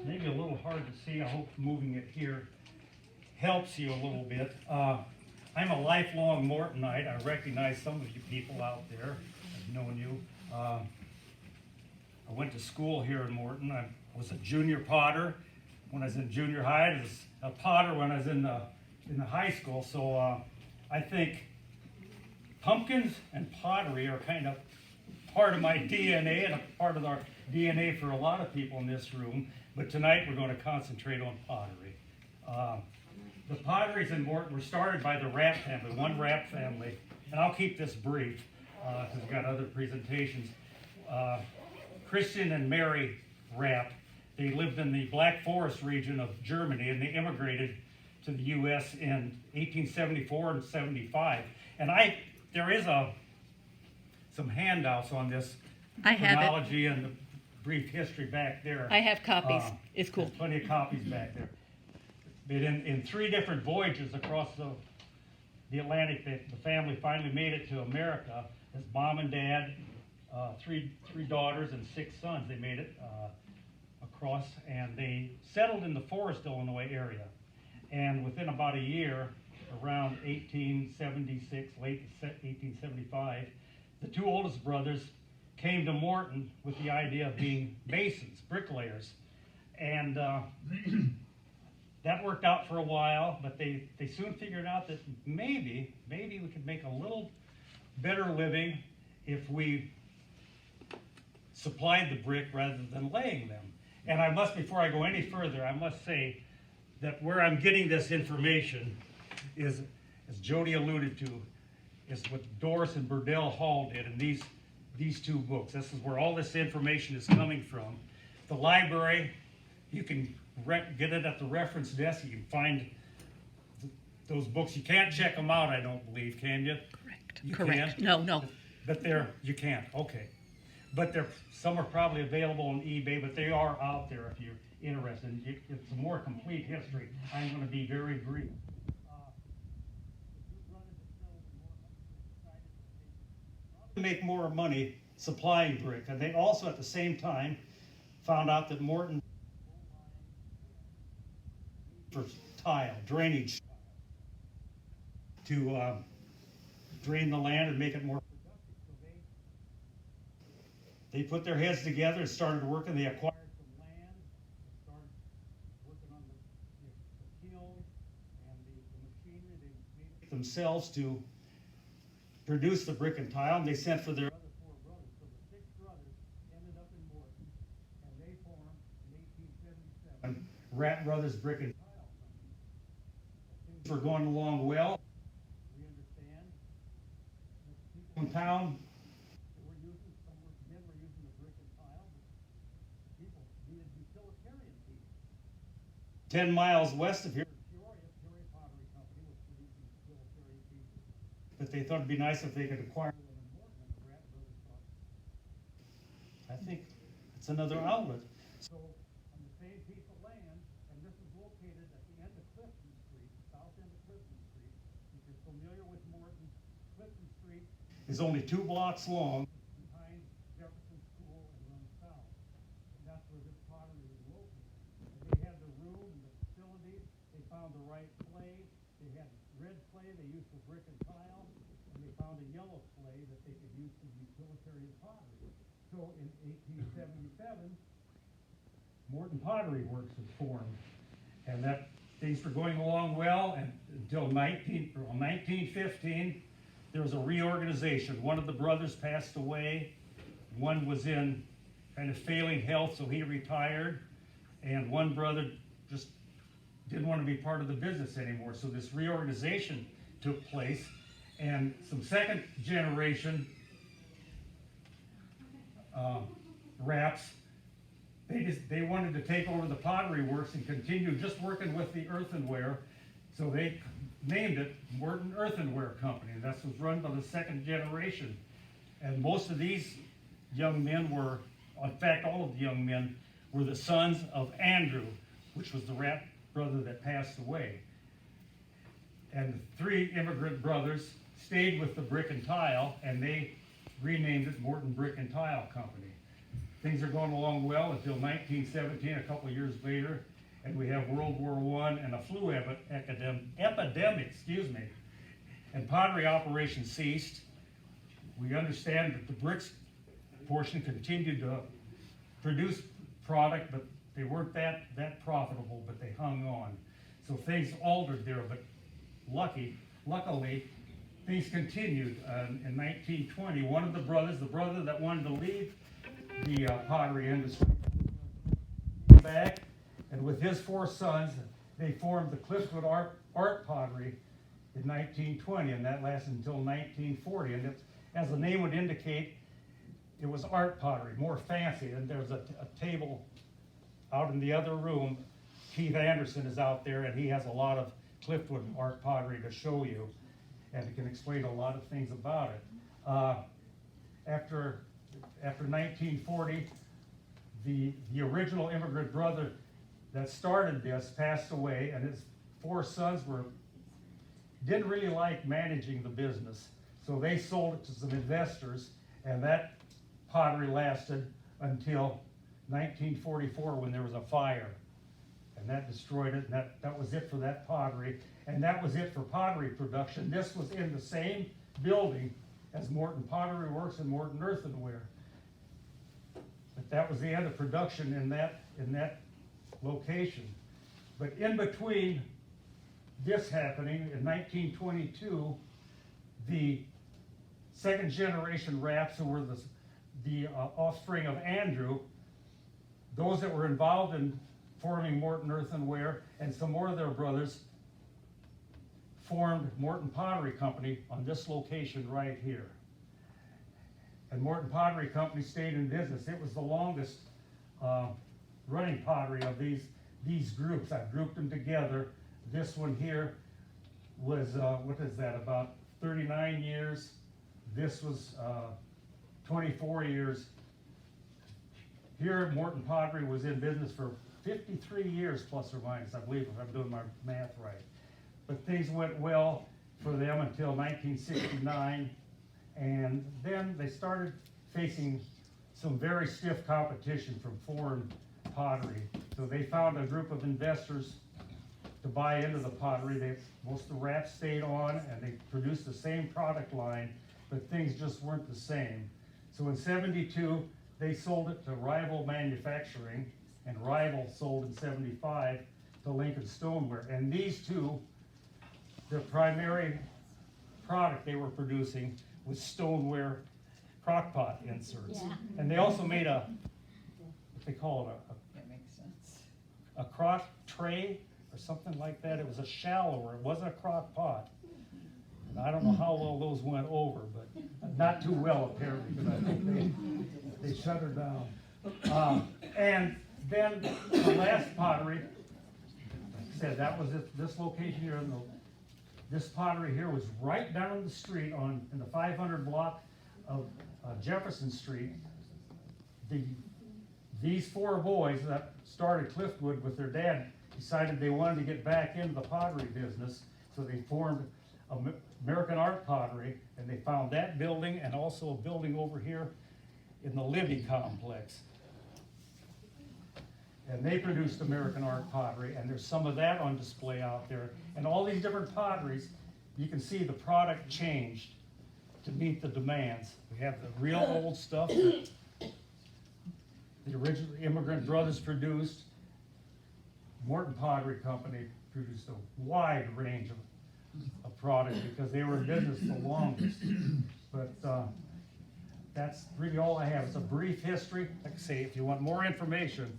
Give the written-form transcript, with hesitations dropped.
maybe a little hard to see. I hope moving it here helps you a little bit. I'm a lifelong Mortonite. I recognize some of you people out there. I've known you. I went to school here in Morton. I was a junior potter when I was in junior high. I was a potter when I was in the high school. So I think pumpkins and pottery are kind of part of my DNA and a part of our DNA for a lot of people in this room. But tonight we're going to concentrate on pottery. The potteries in Morton were started by the Rapp family, one Rapp family. And I'll keep this brief because we've got other presentations. Christian and Mary Rapp, they lived in the Black Forest region of Germany, and they immigrated to the U.S. in 1874 and 75. And there is some handouts on this chronology and the brief history back there. I have copies. It's cool. There's plenty of copies back there. But in 3 different voyages across the Atlantic, the family finally made it to America. His mom and dad, three daughters and 6 sons. They made it across, and they settled in the Forest, Illinois area. And within about a year, around 1876, late 1875, the 2 oldest brothers came to Morton with the idea of being masons, bricklayers. And that worked out for a while, but they soon figured out that maybe we could make a little better living if we supplied the brick rather than laying them. And I must, before I go any further, I must say that where I'm getting this information is, as Jody alluded to, is what Doris and Burdell Hall did in these 2 books. This is where all this information is coming from. The library, you can get it at the reference desk. You can find those books. You can't check them out, I don't believe, can you? Correct. You Correct. can? No. But you can't. Okay. But some are probably available on eBay, but they are out there if you're interested. It's a more complete history. I'm going to be very brief. To make more money supplying brick, and they also at the same time found out that Morton for tile drainage to drain the land and make it more productive. So they put their heads together and started working. They acquired some land, they started working on the kiln and the machinery. They made it themselves to produce the brick and tile, and they sent for their other 4 brothers. So the 6 brothers ended up in Morton, and they formed in 1877 Rapp Brothers Brick and Tile Company. Things were going along well. We understand that people in town men were using the brick and tile, but people needed utilitarian pieces. 10 miles west of here, Peoria Pottery Company was producing utilitarian pieces. But they thought it'd be nice if they could acquire them in Morton, and the Rapp brothers thought, I think it's another outlet. So on the same piece of land, and this is located at the end of Clifton Street, south end of Clifton Street. If you're familiar with Morton, Clifton Street is only 2 blocks long behind Jefferson School and runs south. And that's where this pottery is located. And they had the room and the facilities. They found the right clay. They had red clay they used for brick and tile, and they found a yellow clay that they could use for utilitarian pottery. So in 1877, Morton Pottery Works was formed, and that things were going along well, and until 1915, there was a reorganization. One of the brothers passed away. One was in kind of failing health, so he retired, and one brother just didn't want to be part of the business anymore. So this reorganization took place, and some second generation Rapps, they wanted to take over the pottery works and continue just working with the earthenware. So they named it Morton Earthenware Company, and that was run by the second generation. And most of these young men were, in fact, all of the young men were the sons of Andrew, which was the Rapp brother that passed away. And the 3 immigrant brothers stayed with the brick and tile, and they renamed it Morton Brick and Tile Company. things are going along well until 1917, a couple of years later, and we have World War I and a flu epidemic, and pottery operations ceased. We understand that the bricks portion continued to produce product, but they weren't that profitable, but they hung on. So things altered there, but luckily, things continued. In 1920, one of the brothers, the brother that wanted to leave the pottery industry, came back, and with his 4 sons, they formed the Cliffwood Art Pottery in 1920, and that lasted until 1940. And it's, as the name would indicate, it was art pottery, more fancy. And there's a table out in the other room. Keith Anderson is out there, and he has a lot of Cliffwood art pottery to show you, and he can explain a lot of things about it. After 1940, the original immigrant brother that started this passed away, and his 4 sons didn't really like managing the business, so they sold it to some investors, and that pottery lasted until 1944 when there was a fire, and that destroyed it. And that was it for that pottery, and that was it for pottery production. This was in the same building as Morton Pottery Works and Morton Earthenware, but that was the end of production in that location. But in between this happening, in 1922, the second generation Rapps, who were the offspring of Andrew, those that were involved in forming Morton Earthenware, and some more of their brothers, formed Morton Pottery Company on this location right here. And Morton Pottery Company stayed in business. It was the longest running pottery of these groups. I've grouped them together. This one here was, what is that, about 39 years. This was 24 years. Here, Morton Pottery was in business for 53 years, plus or minus, I believe, if I'm doing my math right. But things went well for them until 1969, and then they started facing some very stiff competition from foreign pottery. So they found a group of investors to buy into the pottery. Most of the Rapps stayed on, and they produced the same product line, but things just weren't the same. So in '72, they sold it to Rival Manufacturing, and Rival sold in '75 to Lincoln Stoneware. And these two, the primary product they were producing was stoneware crockpot inserts. Yeah. And they also made what they call it, That makes sense. a crock tray or something like that. It was a shallower, it wasn't a crock pot. And I don't know how well those went over, but not too well apparently, because I think they shut her down. And then the last pottery, like I said, that was this location here. This pottery here was right down the street in the 500 block of Jefferson Street. These 4 boys that started Cliffwood with their dad decided they wanted to get back into the pottery business, so they formed American Art Pottery, and they found that building and also a building over here in the Libby complex. And they produced American Art Pottery, and there's some of that on display out there. And all these different potteries, you can see the product changed to meet the demands. We have the real old stuff that the original immigrant brothers produced. Morton Pottery Company produced a wide range of product because they were in business the longest. But that's really all I have. It's a brief history. Like I say, if you want more information,